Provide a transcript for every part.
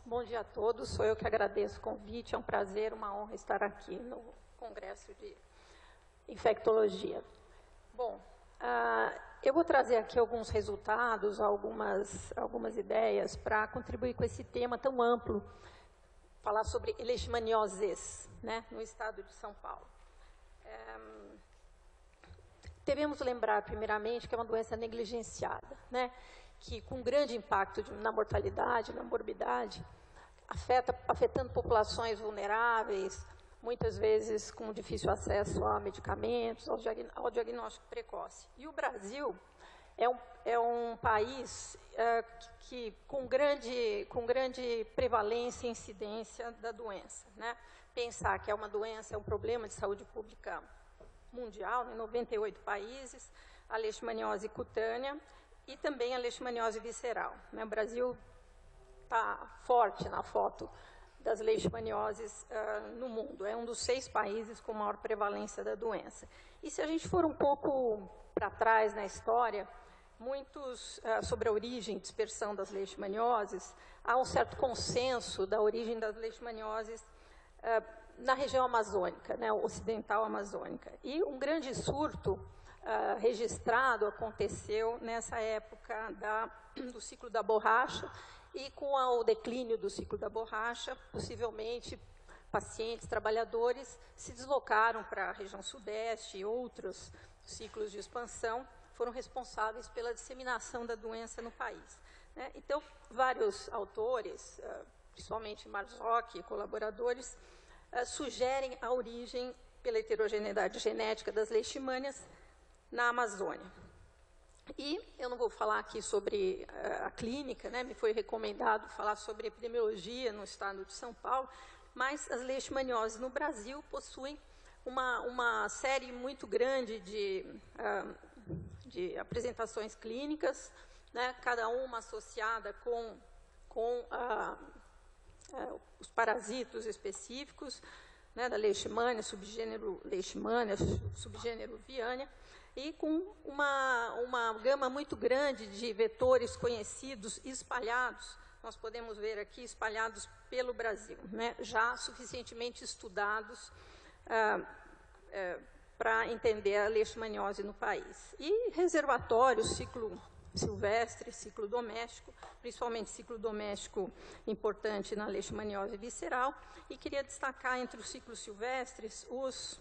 Bom dia a todos. Sou eu que agradeço o convite. É um prazer, uma honra estar aqui no Congresso de Infectologia. Bom, eu vou trazer aqui alguns resultados, algumas ideias para contribuir com esse tema tão amplo, falar sobre leishmanioses, né, no estado de São Paulo. Devemos lembrar, primeiramente, que é uma doença negligenciada, né, que com grande impacto na mortalidade, na morbidade, afetando populações vulneráveis, muitas vezes com difícil acesso a medicamentos, ao diagnóstico precoce. E o Brasil é um país com grande prevalência e incidência da doença, né? Pensar que é uma doença, é um problema de saúde pública mundial, em 98 países, a leishmaniose cutânea e também a leishmaniose visceral, né? O Brasil está forte na foto das leishmanioses no mundo. É um dos 6 países com maior prevalência da doença. E se a gente for um pouco para trás na história, sobre a origem e dispersão das leishmanioses, há um certo consenso da origem das leishmanioses na região amazônica, né, ocidental amazônica. E um grande surto registrado aconteceu nessa época do ciclo da borracha, e com o declínio do ciclo da borracha, possivelmente pacientes, trabalhadores, se deslocaram para a região sudeste e outros ciclos de expansão foram responsáveis pela disseminação da doença no país, né? Então, vários autores, principalmente Marzocchi e colaboradores, sugerem a origem pela heterogeneidade genética das leishmanias na Amazônia. E eu não vou falar aqui sobre a clínica, né? Me foi recomendado falar sobre epidemiologia no estado de São Paulo, mas as leishmanioses no Brasil possuem uma série muito grande de apresentações clínicas, né? Cada uma associada com os parasitos específicos, né, da leishmania, subgênero leishmania, subgênero viania, e com uma gama muito grande de vetores conhecidos e espalhados, nós podemos ver aqui espalhados pelo Brasil, né, já suficientemente estudados para entender a leishmaniose no país. E reservatórios, ciclo silvestre, ciclo doméstico, principalmente ciclo doméstico importante na leishmaniose visceral, e queria destacar entre os ciclos silvestres os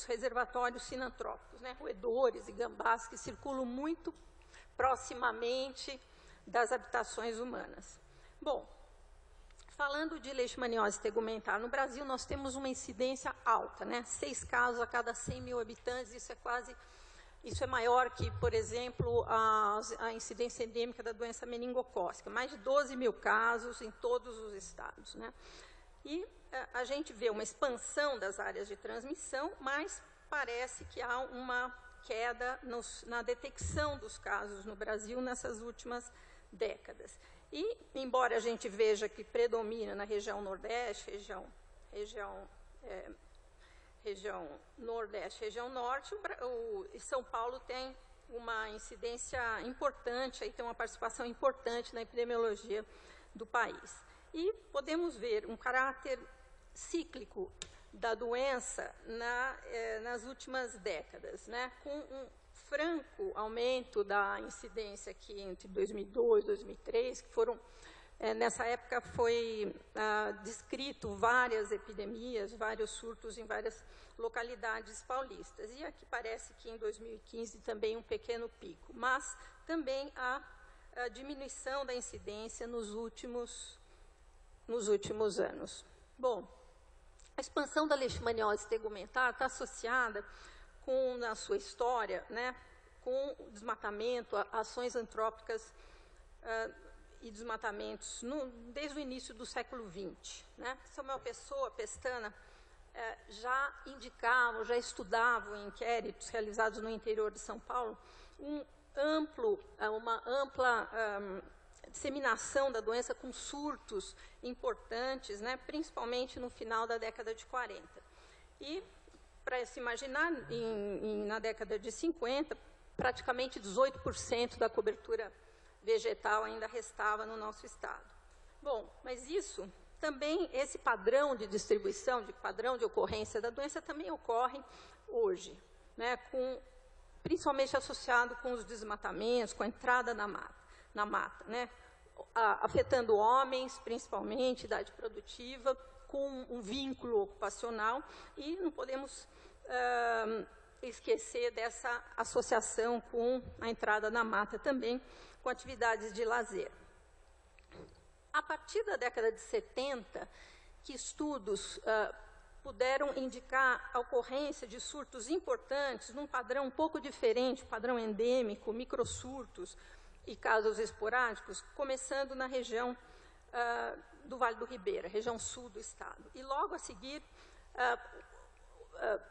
reservatórios sinantrópicos, né, roedores e gambás que circulam muito proximamente das habitações humanas. Bom, falando de leishmaniose tegumentar, no Brasil nós temos uma incidência alta, né, 6 casos a cada 100 mil habitantes, isso é maior que, por exemplo, a incidência endêmica da doença meningocócica, mais de 12 mil casos em todos os estados, né? E a gente vê uma expansão das áreas de transmissão, mas parece que há uma queda na detecção dos casos no Brasil nessas últimas décadas. E, embora a gente veja que predomina na região Nordeste, região Nordeste, região Norte, São Paulo tem uma incidência importante, aí tem uma participação importante na epidemiologia do país. E podemos ver um caráter cíclico da doença nas últimas décadas, né, com um franco aumento da incidência aqui entre 2002 e 2003, que foram... nessa época foi descrito várias epidemias, vários surtos em várias localidades paulistas. E aqui parece que em 2015 também um pequeno pico, mas também há a diminuição da incidência nos últimos anos. Bom, a expansão da leishmaniose tegumentar está associada na sua história, né, com o desmatamento, ações antrópicas e desmatamentos desde o início do século XX. Né? Samuel Pessoa, Pestana, já indicavam, já estudavam em inquéritos realizados no interior de São Paulo, uma ampla disseminação da doença com surtos importantes, né, principalmente no final da década de 40. E, para se imaginar, na década de 50, praticamente 18% da cobertura vegetal ainda restava no nosso estado. Bom, mas isso também, esse padrão de distribuição, de padrão de ocorrência da doença também ocorre hoje, né, principalmente associado com os desmatamentos, com a entrada na mata, né, afetando homens, principalmente, idade produtiva, com um vínculo ocupacional, e não podemos esquecer dessa associação com a entrada na mata também, com atividades de lazer. A partir da década de 70, que estudos puderam indicar a ocorrência de surtos importantes, num padrão um pouco diferente, padrão endêmico, microsurtos e casos esporádicos, começando na região do Vale do Ribeira, região sul do estado. E logo a seguir,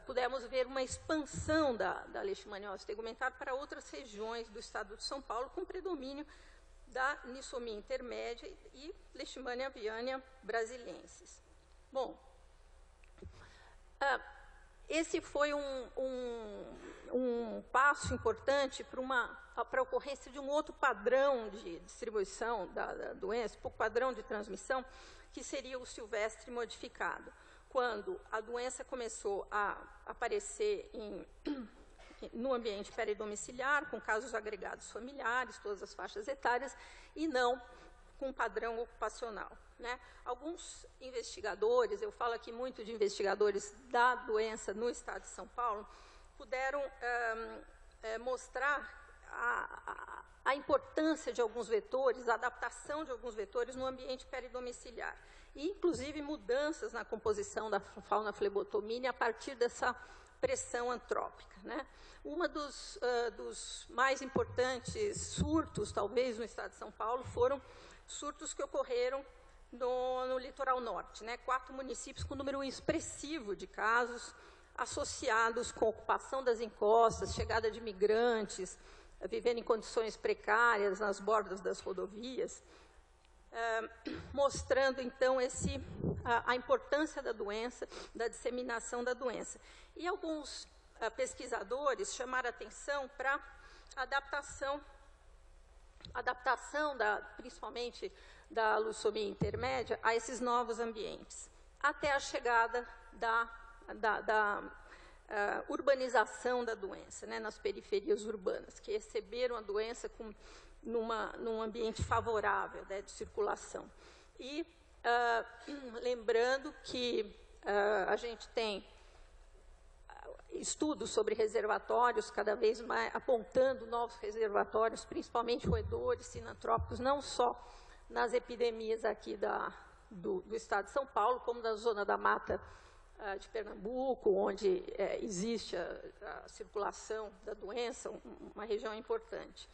pudemos ver uma expansão da leishmaniose tegumentar para outras regiões do estado de São Paulo, com predomínio da nissomia intermédia e Leishmania aviana brasiliensis. Bom, esse foi um passo importante para a ocorrência de um outro padrão de distribuição da doença, um padrão de transmissão, que seria o silvestre modificado, quando a doença começou a aparecer no ambiente peridomiciliar, com casos agregados familiares, todas as faixas etárias, e não com padrão ocupacional, né? Alguns investigadores, eu falo aqui muito de investigadores da doença no estado de São Paulo, puderam mostrar a importância de alguns vetores, a adaptação de alguns vetores no ambiente peridomiciliar, e inclusive mudanças na composição da fauna flebotomínea a partir dessa pressão antrópica, né? Uma dos mais importantes surtos, talvez, no estado de São Paulo, foram surtos que ocorreram no litoral norte, né? 4 municípios com número expressivo de casos associados com ocupação das encostas, chegada de migrantes, vivendo em condições precárias nas bordas das rodovias, mostrando, então, a importância da doença, da disseminação da doença. E alguns pesquisadores chamaram a atenção para a adaptação principalmente da leucemia intermédia a esses novos ambientes, até a chegada da urbanização da doença, né, nas periferias urbanas, que receberam a doença num ambiente favorável, né, de circulação. E lembrando que a gente tem estudos sobre reservatórios, cada vez mais apontando novos reservatórios, principalmente roedores, sinantrópicos, não só nas epidemias aqui do estado de São Paulo, como da zona da mata de Pernambuco, onde existe a circulação da doença, uma região importante.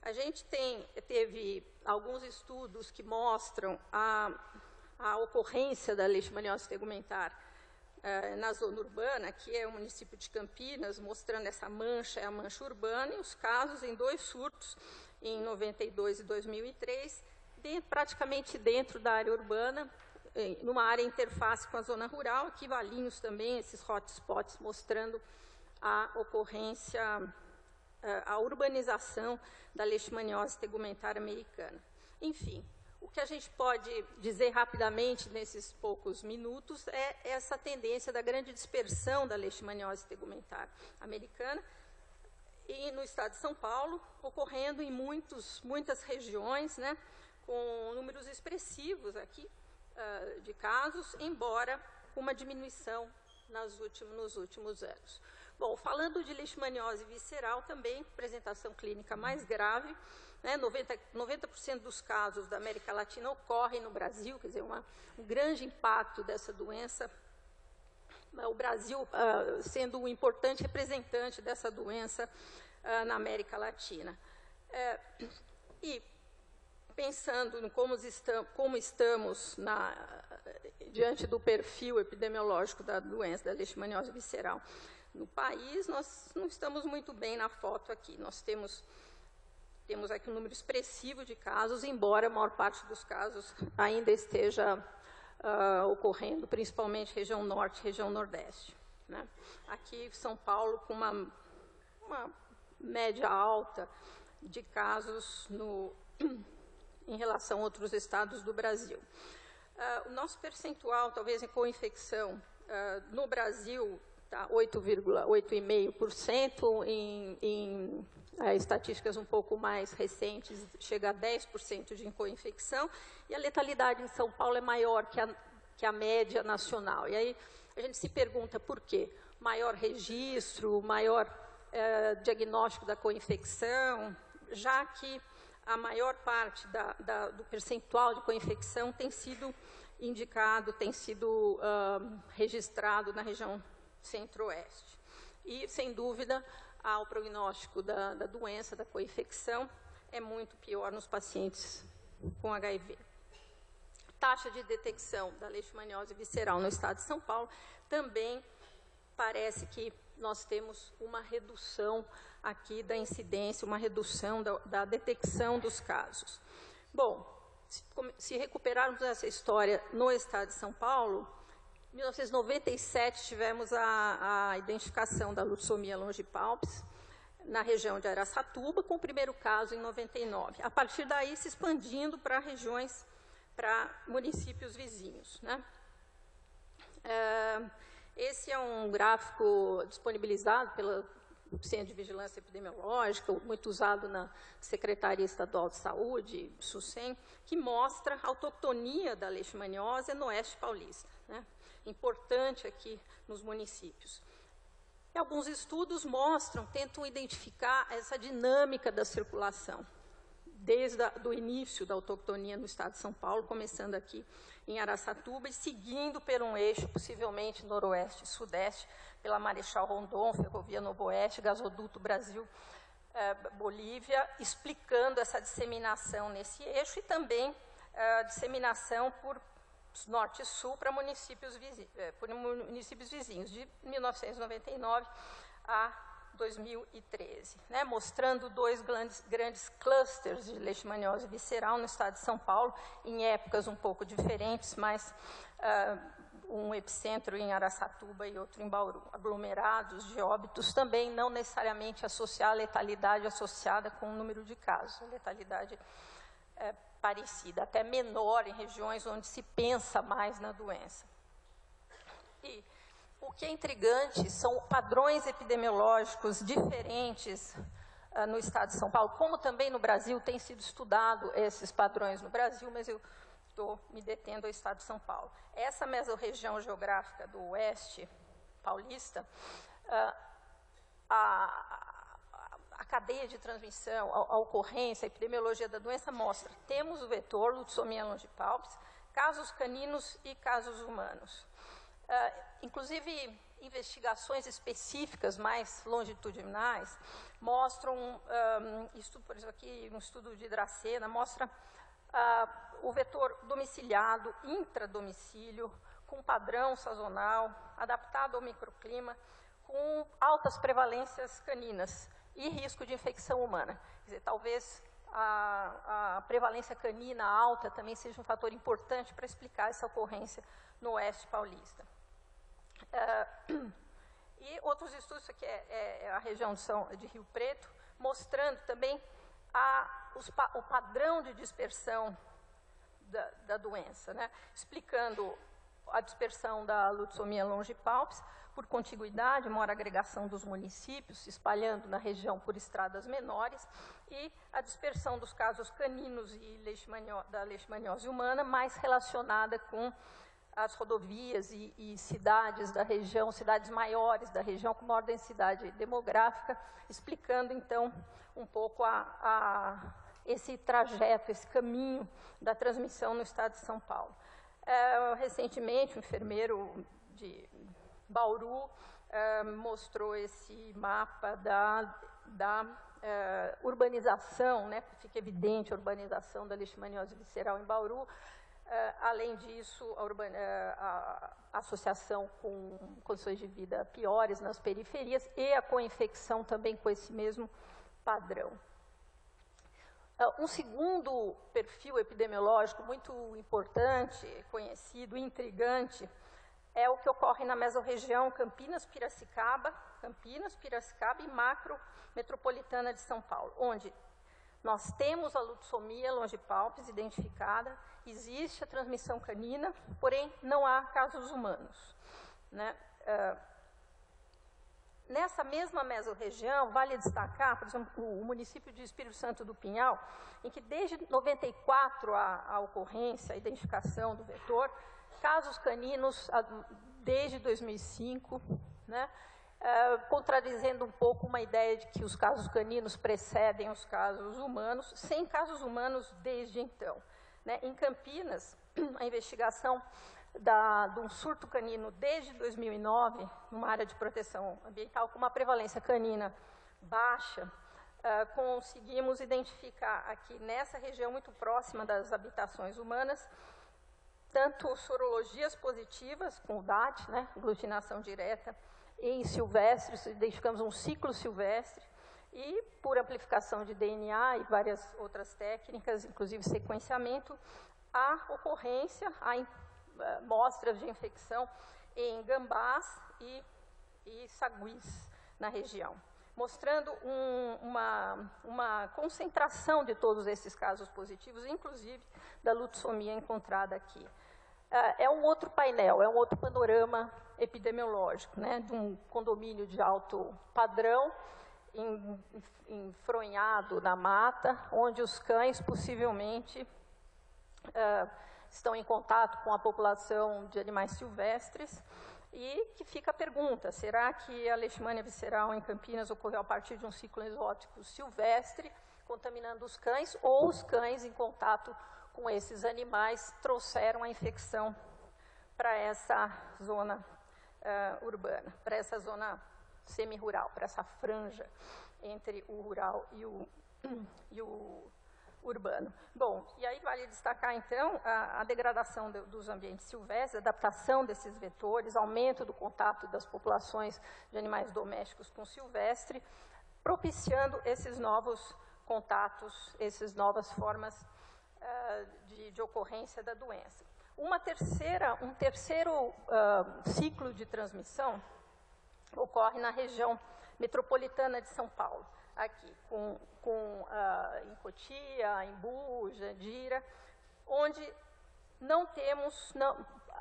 A gente teve alguns estudos que mostram a ocorrência da leishmaniose tegumentar na zona urbana, que é o município de Campinas, mostrando essa mancha, é a mancha urbana, e os casos em 2 surtos, em 92 e 2003, praticamente dentro da área urbana, numa área interface com a zona rural, aqui Valinhos também, esses hotspots, mostrando a ocorrência, a urbanização da leishmaniose tegumentar americana. Enfim, o que a gente pode dizer rapidamente nesses poucos minutos é essa tendência da grande dispersão da leishmaniose tegumentar americana e no estado de São Paulo, ocorrendo em muitas regiões, né, com números expressivos aqui de casos, embora com uma diminuição nos últimos anos. Bom, falando de leishmaniose visceral, também apresentação clínica mais grave, né, 90% dos casos da América Latina ocorrem no Brasil, quer dizer, um grande impacto dessa doença, o Brasil sendo um importante representante dessa doença na América Latina. E pensando em como estamos diante do perfil epidemiológico da doença da leishmaniose visceral no país, nós não estamos muito bem na foto aqui. Nós temos aqui um número expressivo de casos, embora a maior parte dos casos ainda esteja ocorrendo, principalmente região norte, região nordeste, né? Aqui São Paulo com uma média alta de casos em relação a outros estados do Brasil. O nosso percentual, talvez, em co-infecção no Brasil, está 8,5%, em estatísticas um pouco mais recentes, chega a 10% de co-infecção, e a letalidade em São Paulo é maior que a média nacional. E aí a gente se pergunta por quê? Maior registro, maior diagnóstico da co-infecção, já que a maior parte do percentual de co-infecção tem sido indicado, tem sido registrado na região centro-oeste. E, sem dúvida, o prognóstico da doença, da co-infecção, é muito pior nos pacientes com HIV. Taxa de detecção da leishmaniose visceral no estado de São Paulo, também parece que nós temos uma redução aqui da incidência, uma redução da detecção dos casos. Bom, se recuperarmos essa história no estado de São Paulo, em 1997 tivemos a identificação da lutsomia longipalpis na região de Araçatuba, com o primeiro caso em 99. A partir daí, se expandindo para regiões, para municípios vizinhos, né? Esse é um gráfico disponibilizado pelo Centro de Vigilância Epidemiológica, muito usado na Secretaria Estadual de Saúde, SUSEM, que mostra a autoctonia da leishmaniose no oeste paulista, né? Importante aqui nos municípios. E alguns estudos tentam identificar essa dinâmica da circulação, desde o início da autoctonia no estado de São Paulo, começando aqui em Araçatuba e seguindo por um eixo, possivelmente noroeste e sudeste, pela Marechal Rondon, Ferrovia Novo Oeste, Gasoduto Brasil, Bolívia, explicando essa disseminação nesse eixo e também disseminação por norte e sul para municípios vizinhos, de 1999 a 2013, né, mostrando dois grandes clusters de leishmaniose visceral no estado de São Paulo, em épocas um pouco diferentes, mas um epicentro em Araçatuba e outro em Bauru. Aglomerados de óbitos também não necessariamente associar a letalidade associada com o número de casos. A letalidade é parecida, até menor em regiões onde se pensa mais na doença. E o que é intrigante são padrões epidemiológicos diferentes no estado de São Paulo, como também no Brasil, tem sido estudado esses padrões no Brasil, mas eu estou me detendo ao estado de São Paulo. Essa mesorregião geográfica do oeste paulista, a cadeia de transmissão, a ocorrência, a epidemiologia da doença mostra, temos o vetor, lutsomia longipalpis, casos caninos e casos humanos. Inclusive, investigações específicas mais longitudinais mostram, por exemplo, aqui um estudo de Dracena, mostra o vetor domiciliado, intradomicílio, com padrão sazonal, adaptado ao microclima, com altas prevalências caninas e risco de infecção humana. Quer dizer, talvez a prevalência canina alta também seja um fator importante para explicar essa ocorrência no oeste paulista. E outros estudos, isso aqui é a região de Rio Preto, mostrando também o padrão de dispersão da doença, né? Explicando a dispersão da lutsomia longipalpis por contiguidade, maior agregação dos municípios, se espalhando na região por estradas menores, e a dispersão dos casos caninos e da leishmaniose humana, mais relacionada com as rodovias e cidades da região, cidades maiores da região, com maior densidade demográfica, explicando, então, um pouco esse trajeto, esse caminho da transmissão no estado de São Paulo. Recentemente, um enfermeiro de Bauru mostrou esse mapa da urbanização, né? Fica evidente a urbanização da leishmaniose visceral em Bauru. Além disso, a associação com condições de vida piores nas periferias e a co-infecção também com esse mesmo padrão. Um segundo perfil epidemiológico muito importante, conhecido, intrigante, é o que ocorre na mesorregião Campinas-Piracicaba e macro-metropolitana de São Paulo, onde Nós temos a lutsomia longipalpis identificada, existe a transmissão canina, porém não há casos humanos, né? Nessa mesma mesorregião, vale destacar, por exemplo, o município de Espírito Santo do Pinhal, em que desde 94 a ocorrência, a identificação do vetor, casos caninos desde 2005, né, contradizendo um pouco uma ideia de que os casos caninos precedem os casos humanos, sem casos humanos desde então, né. Em Campinas, a investigação de um surto canino desde 2009, numa área de proteção ambiental, com uma prevalência canina baixa, conseguimos identificar aqui nessa região muito próxima das habitações humanas, tanto sorologias positivas, com o DAT, né, aglutinação direta, em silvestres, identificamos um ciclo silvestre, e por amplificação de DNA e várias outras técnicas, inclusive sequenciamento, a ocorrência, mostras de infecção em gambás e saguis na região, mostrando uma concentração de todos esses casos positivos, inclusive da lutsomia encontrada aqui. É um outro painel, é um outro panorama epidemiológico, né, de um condomínio de alto padrão, enfronhado na mata, onde os cães possivelmente estão em contato com a população de animais silvestres, e que fica a pergunta, será que a leishmania visceral em Campinas ocorreu a partir de um ciclo exótico silvestre, contaminando os cães, ou os cães em contato com esses animais trouxeram a infecção para essa zona urbana, para essa zona semi-rural, para essa franja entre o rural e o urbano. Bom, e aí vale destacar, então, a degradação dos ambientes silvestres, a adaptação desses vetores, aumento do contato das populações de animais domésticos com silvestre, propiciando esses novos contatos, essas novas formas de ocorrência da doença. Um terceiro ciclo de transmissão ocorre na região metropolitana de São Paulo, aqui, em Cotia, Embu, Jandira, onde não temos,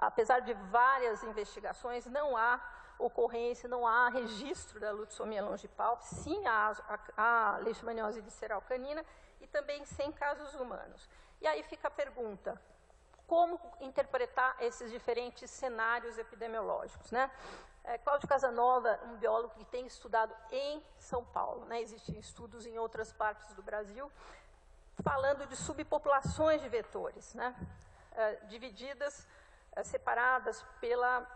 apesar de várias investigações, não há ocorrência, não há registro da lutsomia longipalpis, sim há leishmaniose visceral canina e também sem casos humanos. E aí fica a pergunta, como interpretar esses diferentes cenários epidemiológicos, né? Cláudio Casanova, um biólogo que tem estudado em São Paulo, né? Existem estudos em outras partes do Brasil, falando de subpopulações de vetores, né? Divididas, separadas pela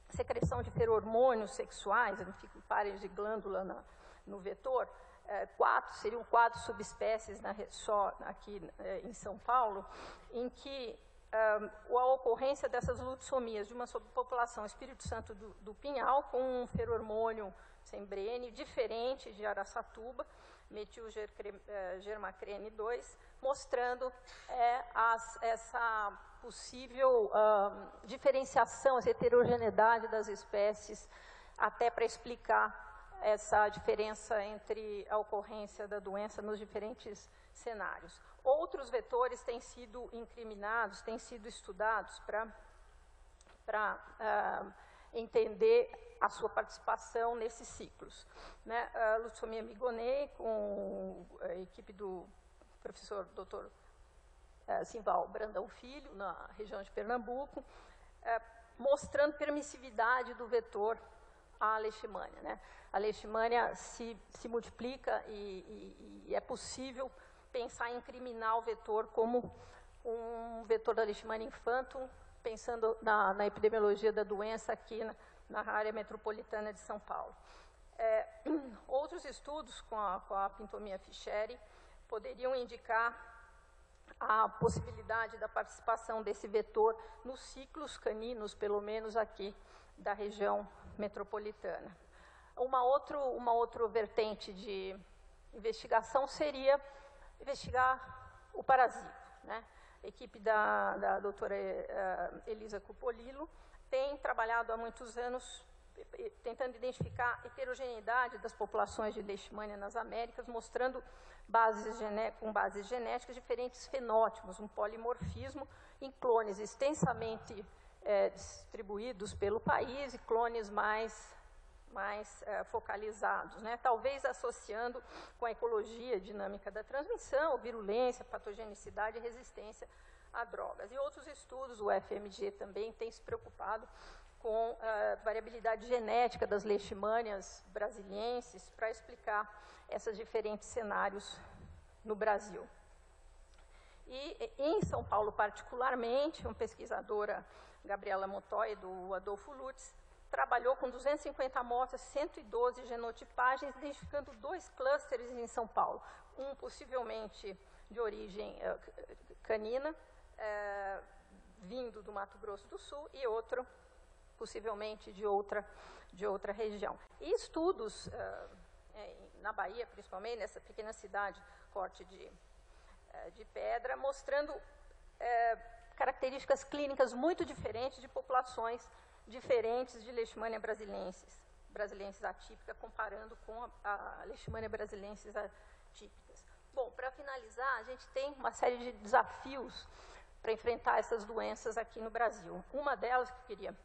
secreção de feromônios sexuais, ficam pares de glândula no vetor, seriam 4 subespécies só aqui em São Paulo, em que a ocorrência dessas lutsomias de uma subpopulação Espírito Santo do Pinhal, com um feromônio sembrene diferente de Araçatuba, metilgermacrene 2, mostrando essa possível diferenciação, essa heterogeneidade das espécies, até para explicar essa diferença entre a ocorrência da doença nos diferentes cenários. Outros vetores têm sido incriminados, têm sido estudados para entender a sua participação nesses ciclos, né? A lutsomia migonei, com a equipe do professor Dr. Simval Brandão Filho, na região de Pernambuco, mostrando permissividade do vetor à leishmania, né? A leishmania se multiplica e é possível pensar em incriminar o vetor como um vetor da leishmania infantum, pensando na epidemiologia da doença aqui na área metropolitana de São Paulo. Outros estudos com a pintomia fischeri poderiam indicar a possibilidade da participação desse vetor nos ciclos caninos, pelo menos aqui da região metropolitana. Uma outra vertente de investigação seria investigar o parasito, né? A equipe da doutora Elisa Cupolillo tem trabalhado há muitos anos tentando identificar a heterogeneidade das populações de leishmania nas Américas, mostrando com bases genéticas diferentes fenótipos, um polimorfismo em clones extensamente distribuídos pelo país e clones mais focalizados, né? Talvez associando com a ecologia dinâmica da transmissão, virulência, patogenicidade e resistência a drogas. E outros estudos, o FMG também tem se preocupado com a variabilidade genética das leishmanias brasilienses para explicar esses diferentes cenários no Brasil. E em São Paulo, particularmente, uma pesquisadora, Gabriela Montoya, do Adolfo Lutz, trabalhou com 250 amostras, 112 genotipagens, identificando 2 clústeres em São Paulo. Um possivelmente de origem canina, vindo do Mato Grosso do Sul, e outro possivelmente de outra região. E estudos na Bahia, principalmente, nessa pequena cidade, Corte de Pedra, mostrando características clínicas muito diferentes de populações diferentes de leishmania brasiliensis atípica, comparando com a leishmania brasiliensis atípicas. Bom, para finalizar, a gente tem uma série de desafios para enfrentar essas doenças aqui no Brasil. Uma delas que eu queria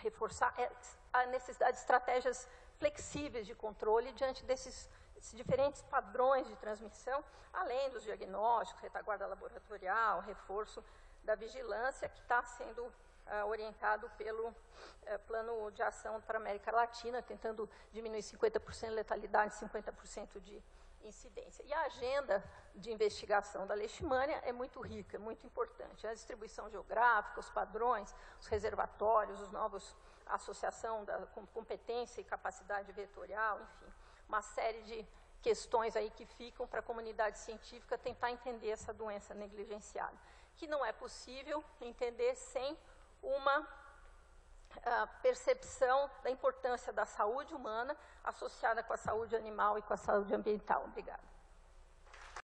reforçar é a necessidade de estratégias flexíveis de controle diante desses diferentes padrões de transmissão, além dos diagnósticos, retaguarda laboratorial, reforço da vigilância, que está sendo orientado pelo Plano de Ação para a América Latina, tentando diminuir 50% de letalidade, 50% de incidência. E a agenda de investigação da leishmania é muito rica, muito importante. A distribuição geográfica, os padrões, os reservatórios, os novos associação da competência e capacidade vetorial, enfim, uma série de questões aí que ficam para a comunidade científica tentar entender essa doença negligenciada, que não é possível entender sem uma percepção da importância da saúde humana associada com a saúde animal e com a saúde ambiental. Obrigada.